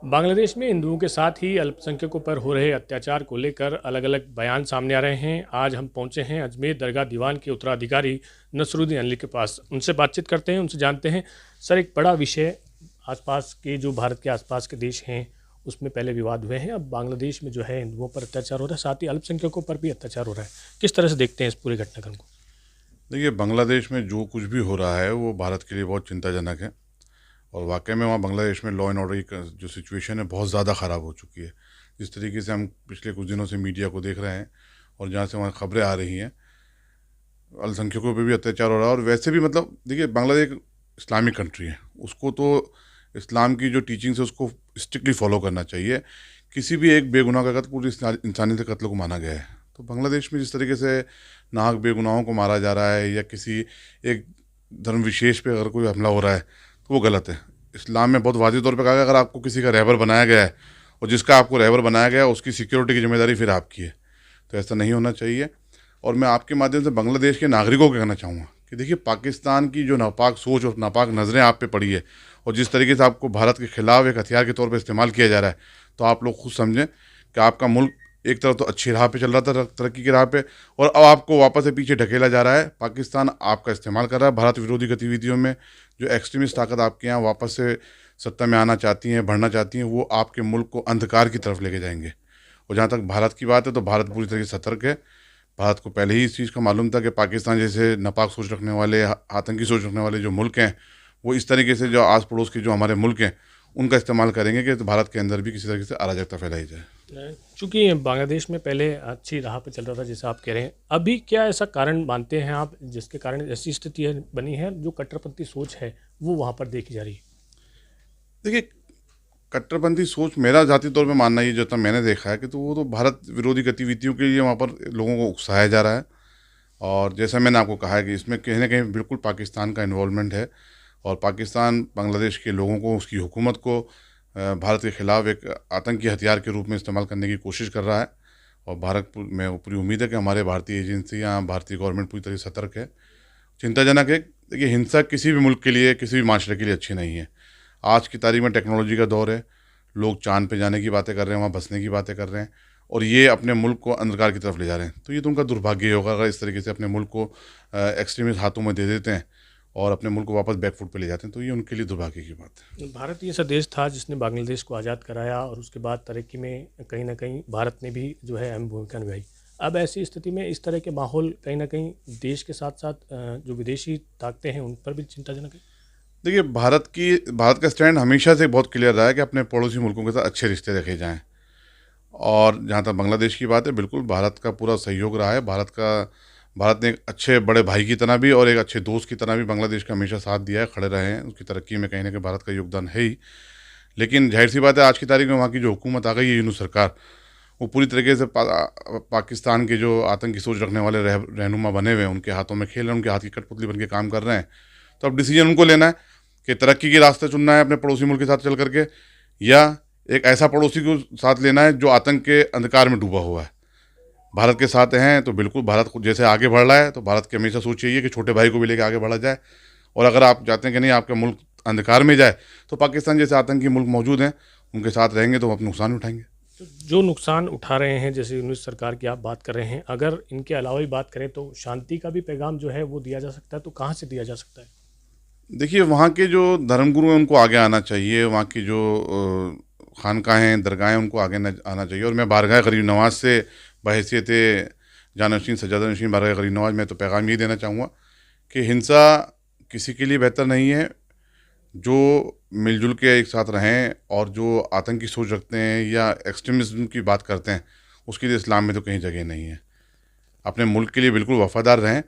बांग्लादेश में हिंदुओं के साथ ही अल्पसंख्यकों पर हो रहे अत्याचार को लेकर अलग अलग बयान सामने आ रहे हैं। आज हम पहुंचे हैं अजमेर दरगाह दीवान के उत्तराधिकारी नसरुद्दीन अली के पास। उनसे बातचीत करते हैं, उनसे जानते हैं। सर, एक बड़ा विषय, आसपास के जो भारत के आसपास के देश हैं उसमें पहले विवाद हुए हैं, अब बांग्लादेश में जो है हिंदुओं पर अत्याचार हो रहा है, साथ ही अल्पसंख्यकों पर भी अत्याचार हो रहा है। किस तरह से देखते हैं इस पूरे घटनाक्रम को? देखिए, बांग्लादेश में जो कुछ भी हो रहा है वो भारत के लिए बहुत चिंताजनक है। और वाकई में वहाँ बांग्लादेश में लॉ एंड ऑर्डर की जो सिचुएशन है बहुत ज़्यादा ख़राब हो चुकी है। जिस तरीके से हम पिछले कुछ दिनों से मीडिया को देख रहे हैं और जहाँ से वहाँ खबरें आ रही हैं, अल्पसंख्यकों पे भी अत्याचार हो रहा है। और वैसे भी मतलब देखिए, बांग्लादेश एक इस्लामिक कंट्री है, उसको तो इस्लाम की जो टीचिंग्स है उसको स्ट्रिक्टली फॉलो करना चाहिए। किसी भी एक बेगुनाह का कत्ल पूरी इंसानियत के कत्ल को माना गया है। तो बांग्लादेश में जिस तरीके से नाहक बेगुनाहों को मारा जा रहा है या किसी एक धर्म विशेष पे अगर कोई हमला हो रहा है तो वो गलत है। इस्लाम में बहुत वाज़ेह तौर पे कहा गया, अगर आपको किसी का रहबर बनाया गया है और जिसका आपको रहबर बनाया गया है उसकी सिक्योरिटी की जिम्मेदारी फिर आपकी है। तो ऐसा नहीं होना चाहिए। और मैं आपके माध्यम से बांग्लादेश के नागरिकों को कहना चाहूँगा कि देखिए, पाकिस्तान की जो नापाक सोच और नापाक नज़रें आप पे पड़ी है और जिस तरीके से आपको भारत के खिलाफ एक हथियार के तौर पे इस्तेमाल किया जा रहा है, तो आप लोग खुद समझें कि आपका मुल्क एक तरफ तो अच्छी राह पे चल रहा था, तरक्की की राह पे, और अब आपको वापस से पीछे ढकेला जा रहा है। पाकिस्तान आपका इस्तेमाल कर रहा है भारत विरोधी गतिविधियों में। जो एक्सट्रीमिस्ट ताकत आपके यहाँ वापस से सत्ता में आना चाहती हैं, बढ़ना चाहती हैं, वो आपके मुल्क को अंधकार की तरफ लेके जाएंगे। और जहाँ तक भारत की बात है तो भारत पूरी तरीके से सतर्क है। भारत को पहले ही इस चीज़ का मालूम था कि पाकिस्तान जैसे नापाक सोच रखने वाले, आतंकी सोच रखने वाले जो मुल्क हैं, वो इस तरीके से जो आस पड़ोस के जो हमारे मुल्क हैं उनका इस्तेमाल करेंगे कि तो भारत के अंदर भी किसी तरीके से अराजकता फैलाई जाए। चूँकि बांग्लादेश में पहले अच्छी राह पे चल रहा था जैसा आप कह रहे हैं, अभी क्या ऐसा कारण मानते हैं आप जिसके कारण ऐसी स्थिति बनी है जो कट्टरपंथी सोच है वो वहाँ पर देखी जा रही है? देखिए, कट्टरपंथी सोच मेरा ज़ाती तौर पे मानना ये, जो था मैंने देखा है कि तो वो तो भारत विरोधी गतिविधियों के लिए वहाँ पर लोगों को उकसाया जा रहा है। और जैसा मैंने आपको कहा है कि इसमें कहीं ना कहीं बिल्कुल पाकिस्तान का इन्वॉल्वमेंट है। और पाकिस्तान बांग्लादेश के लोगों को, उसकी हुकूमत को भारत के ख़िलाफ़ एक आतंकी हथियार के रूप में इस्तेमाल करने की कोशिश कर रहा है। और भारत में पूरी उम्मीद है कि हमारे भारतीय एजेंसियाँ, भारतीय गवर्नमेंट पूरी तरह से सतर्क है। चिंताजनक है। देखिए, हिंसा किसी भी मुल्क के लिए, किसी भी माशरे के लिए अच्छी नहीं है। आज की तारीख में टेक्नोलॉजी का दौर है, लोग चाँद पे जाने की बातें कर रहे हैं, वहाँ बसने की बातें कर रहे हैं, और ये अपने मुल्क को अंधकार की तरफ ले जा रहे हैं। तो ये तो उनका दुर्भाग्य होगा अगर इस तरीके से अपने मुल्क को एक्सट्रीमिस्ट हाथों में दे देते हैं और अपने मुल्क को वापस बैकफुट पे ले जाते हैं, तो ये उनके लिए दुर्भाग्य की बात है। भारत ही ऐसा देश था जिसने बांग्लादेश को आज़ाद कराया और उसके बाद तरक्की में कहीं ना कहीं भारत ने भी जो है अहम भूमिका निभाई। अब ऐसी स्थिति में इस तरह के माहौल कहीं ना कहीं देश के साथ साथ जो विदेशी ताकतें हैं उन पर भी चिंताजनक है। देखिए, भारत का स्टैंड हमेशा से बहुत क्लियर रहा है कि अपने पड़ोसी मुल्कों के साथ अच्छे रिश्ते रखे जाएँ। और जहाँ तक बांग्लादेश की बात है, बिल्कुल भारत का पूरा सहयोग रहा है। भारत ने एक अच्छे बड़े भाई की तरह भी और एक अच्छे दोस्त की तरह भी बांग्लादेश का हमेशा साथ दिया है, खड़े रहे हैं। उसकी तरक्की में कहीं न कहीं भारत का योगदान है ही। लेकिन ज़ाहिर-सी बात है, आज की तारीख में वहाँ की जो हुकूमत आ गई है, यूनूस सरकार, वो पूरी तरीके से पाकिस्तान के जो आतंकी सोच रखने वाले रहनुमा बने हुए हैं, उनके हाथों में खेल रहे हैं, उनके हाथ की कठपुतली बन के काम कर रहे हैं। तो अब डिसीजन उनको लेना है कि तरक्की के रास्ते चुनना है अपने पड़ोसी मुल्क के साथ चल करके, या एक ऐसा पड़ोसी को साथ लेना है जो आतंक के अंधकार में डूबा हुआ है। भारत के साथ हैं तो बिल्कुल भारत जैसे आगे बढ़ रहा है, तो भारत की हमेशा सोच यही है कि छोटे भाई को भी लेकर आगे बढ़ा जाए। और अगर आप चाहते हैं कि नहीं आपका मुल्क अंधकार में जाए, तो पाकिस्तान जैसे आतंकी मुल्क मौजूद हैं, उनके साथ रहेंगे तो हम अपना नुकसान उठाएंगे। तो जो नुकसान उठा रहे हैं, जैसे यूनिस सरकार की आप बात कर रहे हैं, अगर इनके अलावा भी बात करें तो शांति का भी पैगाम जो है वो दिया जा सकता है, तो कहाँ से दिया जा सकता है? देखिए, वहाँ के जो धर्मगुरु हैं उनको आगे आना चाहिए। वहाँ की जो खानकाहें, दरगाहें, उनको आगे आना चाहिए। और मैं बारगाह गरीब नवाज से बहैसियत जानशीन, सज्जादा नशीन बारगाह गरीब नवाज, मैं तो पैगाम ये देना चाहूँगा कि हिंसा किसी के लिए बेहतर नहीं है। जो मिलजुल के एक साथ रहें, और जो आतंकी सोच रखते हैं या एक्सट्रीमिज्म की बात करते हैं, उसके लिए इस्लाम में तो कहीं जगह नहीं है। अपने मुल्क के लिए बिल्कुल वफ़ादार रहें,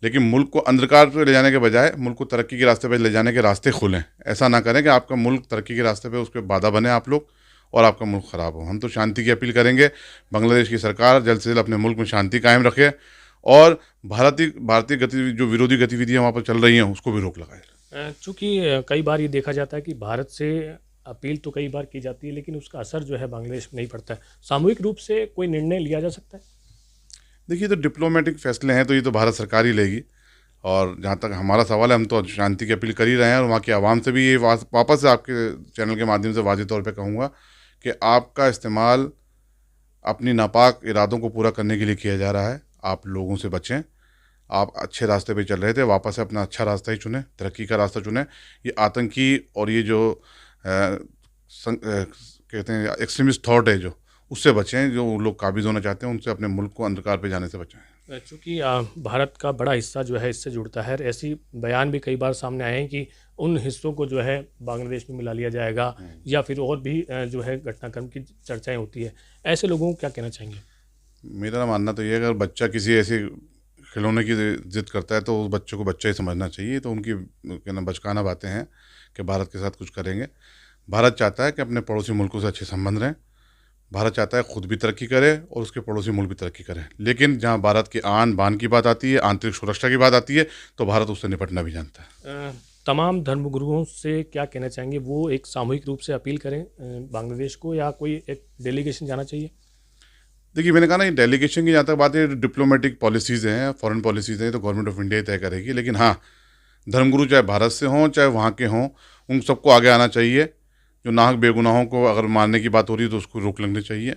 लेकिन मुल्क को अंधकार पे ले जाने के बजाय मुल्क को तरक्की के रास्ते पे ले जाने के रास्ते खोलें। ऐसा ना करें कि आपका मुल्क तरक्की के रास्ते पे उस पे बाधा बने आप लोग और आपका मुल्क ख़राब हो। हम तो शांति की अपील करेंगे। बांग्लादेश की सरकार जल्द से जल्द अपने मुल्क में शांति कायम रखे और भारतीय भारतीय गतिविधि जो विरोधी गतिविधियाँ वहाँ पर चल रही हैं उसको भी रोक लगाए। चूँकि कई बार ये देखा जाता है कि भारत से अपील तो कई बार की जाती है लेकिन उसका असर जो है बांग्लादेश में नहीं पड़ता है। सामूहिक रूप से कोई निर्णय लिया जा सकता है? देखिए, तो डिप्लोमेटिक फ़ैसले हैं तो ये तो भारत सरकार ही लेगी। और जहाँ तक हमारा सवाल है, हम तो शांति की अपील कर ही रहे हैं और वहाँ की आवाम से भी ये वापस से आपके चैनल के माध्यम से वाज़ेह तौर पे कहूँगा कि आपका इस्तेमाल अपनी नापाक इरादों को पूरा करने के लिए किया जा रहा है। आप लोगों से बचें। आप अच्छे रास्ते पे चल रहे थे, वापस से अपना अच्छा रास्ता ही चुनें, तरक्की का रास्ता चुनें। ये आतंकी और ये जो कहते हैं एक्सट्रीमिस्ट थॉट है, जो उससे बचें, जो लोग काबिज़ होना चाहते हैं उनसे अपने मुल्क को अंधकार पे जाने से बचाएं। चूँकि भारत का बड़ा हिस्सा जो है इससे जुड़ता है, ऐसी बयान भी कई बार सामने आए हैं कि उन हिस्सों को जो है बांग्लादेश में मिला लिया जाएगा या फिर और भी जो है घटनाक्रम की चर्चाएं होती है। ऐसे लोगों को क्या कहना चाहेंगे? मेरा मानना तो ये है, अगर बच्चा किसी ऐसे खिलौने की ज़िद करता है तो उस बच्चे को बच्चा ही समझना चाहिए। तो उनकी कहना बचकाना बातें हैं कि भारत के साथ कुछ करेंगे। भारत चाहता है कि अपने पड़ोसी मुल्कों से अच्छे संबंध रहें। भारत चाहता है खुद भी तरक्की करे और उसके पड़ोसी मुल्क भी तरक्की करें। लेकिन जहाँ भारत की आन बान की बात आती है, आंतरिक सुरक्षा की बात आती है, तो भारत उससे निपटना भी जानता है। तमाम धर्मगुरुओं से क्या कहना चाहेंगे? वो एक सामूहिक रूप से अपील करें बांग्लादेश को, या कोई एक डेलीगेशन जाना चाहिए? देखिए, मैंने कहा ना, ये डेलीगेशन की जहाँ तक बात है, डिप्लोमेटिक पॉलिसीज़ हैं, फॉरेन पॉलिसीज़ हैं, तो गवर्नमेंट ऑफ इंडिया ही तय करेगी। लेकिन हाँ, धर्मगुरु चाहे भारत से हों चाहे वहाँ के हों, उन सबको आगे आना चाहिए। जो नाहक बेगुनाहों को अगर मारने की बात हो रही है तो उसको रोक लगनी चाहिए।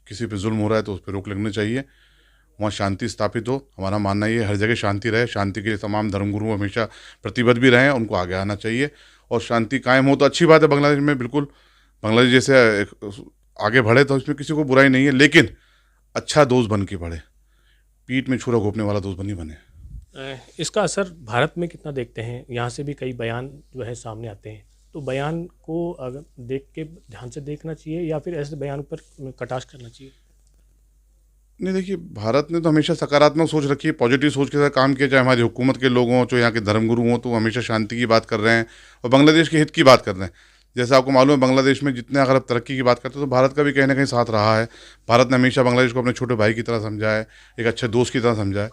किसी पे जुल्म हो रहा है तो उस पर रोक लगनी चाहिए। वहाँ शांति स्थापित हो। हमारा मानना ये हर जगह शांति रहे। शांति के लिए तमाम धर्मगुरु हमेशा प्रतिबद्ध भी रहें, उनको आगे आना चाहिए और शांति कायम हो तो अच्छी बात है। बांग्लादेश में बिल्कुल बांग्लादेश जैसे आगे बढ़े तो इसमें किसी को बुराई नहीं है, लेकिन अच्छा दोस्त बन के बढ़े, पीठ में छुरा घोंपने वाला दोस्त नहीं बने। इसका असर भारत में कितना देखते हैं? यहाँ से भी कई बयान जो है सामने आते हैं, तो बयान को अगर देख के ध्यान से देखना चाहिए या फिर ऐसे बयान पर कटाक्ष करना चाहिए? नहीं, देखिए, भारत ने तो हमेशा सकारात्मक सोच रखी है, पॉजिटिव सोच के साथ काम किया। चाहे हमारी हुकूमत के लोग हों, चाहे यहाँ के धर्मगुरु हों, तो हमेशा शांति की बात कर रहे हैं और बांग्लादेश के हित की बात कर रहे हैं। जैसे आपको मालूम है, बांग्लादेश में जितने अगर आप तरक्की की बात करते हैं तो भारत का भी कहीं ना कहीं साथ रहा है। भारत ने हमेशा बांग्लादेश को अपने छोटे भाई की तरह समझा है, एक अच्छे दोस्त की तरह समझा है।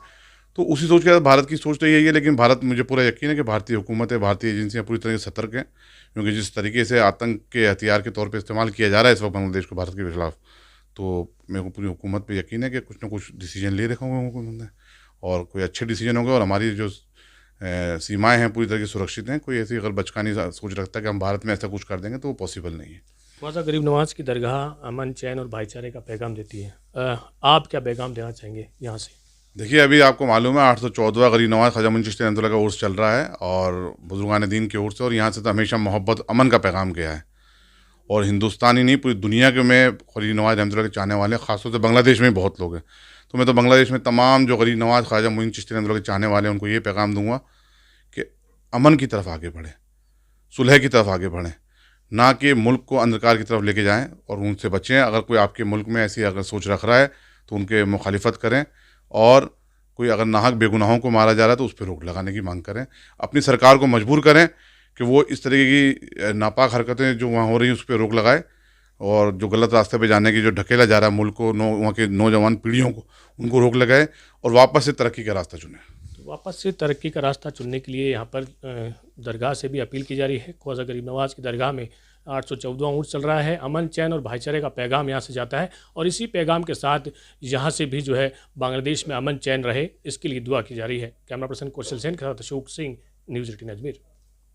तो उसी सोच के साथ भारत की सोच तो यही है। लेकिन भारत, मुझे पूरा यकीन है कि भारतीय हुकूमत है, भारतीय एजेंसियाँ पूरी तरह से सतर्क हैं, क्योंकि जिस तरीके से आतंक के हथियार के तौर पर इस्तेमाल किया जा रहा है इस वक्त बांग्लादेश को भारत के खिलाफ, तो मेरे को पूरी हुकूमत पे यकीन है कि कुछ ना कुछ डिसीजन ले रखे होंगे हुकूमत ने और कोई अच्छे डिसीजन होंगे और हमारी जो सीमाएं हैं पूरी तरह से सुरक्षित हैं। कोई ऐसी अगर बचकानी सोच रखता है कि हम भारत में ऐसा कुछ कर देंगे तो वो पॉसिबल नहीं है। ख्वाजा गरीब नवाज की दरगाह अमन, चैन और भाईचारे का पैगाम देती है। आप क्या पैगाम देना चाहेंगे यहाँ से? देखिए, अभी आपको मालूम है 814वां गरीब नवाज ख्वाजा मुइन चिश्ती रहमतुल्लाह का उर्स चल रहा है और बुजुर्गान दीन के उर्स से, और यहाँ से तो हमेशा मोहब्बत अमन का पैगाम गया है। और हिंदुस्तान ही नहीं, पूरी दुनिया के में गरीब नवाज रहमतुल्लाह के चाहने वाले, ख़ासतौर से बांग्लादेश में बहुत लोग हैं। तो मैं तो बांग्लादेश में तमाम जो गरीब नवाज ख्वाजा मुइन चिश्ती रहमतुल्लाह के चाहने वाले हैं उनको ये पैगाम दूंगा कि अमन की तरफ आगे बढ़ें, सुलह की तरफ आगे बढ़ें, ना कि मुल्क को अंधकार की तरफ लेके जाएं, और उनसे बचें। अगर कोई आपके मुल्क में ऐसी अगर सोच रख रहा है तो उनके मुखालिफत करें, और कोई अगर नाहक बेगुनाहों को मारा जा रहा है तो उस पर रोक लगाने की मांग करें। अपनी सरकार को मजबूर करें कि वो इस तरीके की नापाक हरकतें जो वहाँ हो रही हैं उस पर रोक लगाए, और जो गलत रास्ते पे जाने की जो ढकेला जा रहा है मुल्क को, वहाँ के नौजवान पीढ़ियों को, उनको रोक लगाए और वापस से तरक्की का रास्ता चुने। तो वापस से तरक्की का रास्ता चुनने के लिए यहाँ पर दरगाह से भी अपील की जा रही है। ख्वाजा गरीब नवाज की दरगाह में 814वां उर्स चल रहा है। अमन, चैन और भाईचारे का पैगाम यहाँ से जाता है और इसी पैगाम के साथ यहाँ से भी जो है बांग्लादेश में अमन चैन रहे, इसके लिए दुआ की जा रही है। कैमरा पर्सन कौशल सेन के साथ अशोक सिंह, न्यूज़ 18 अजमेर।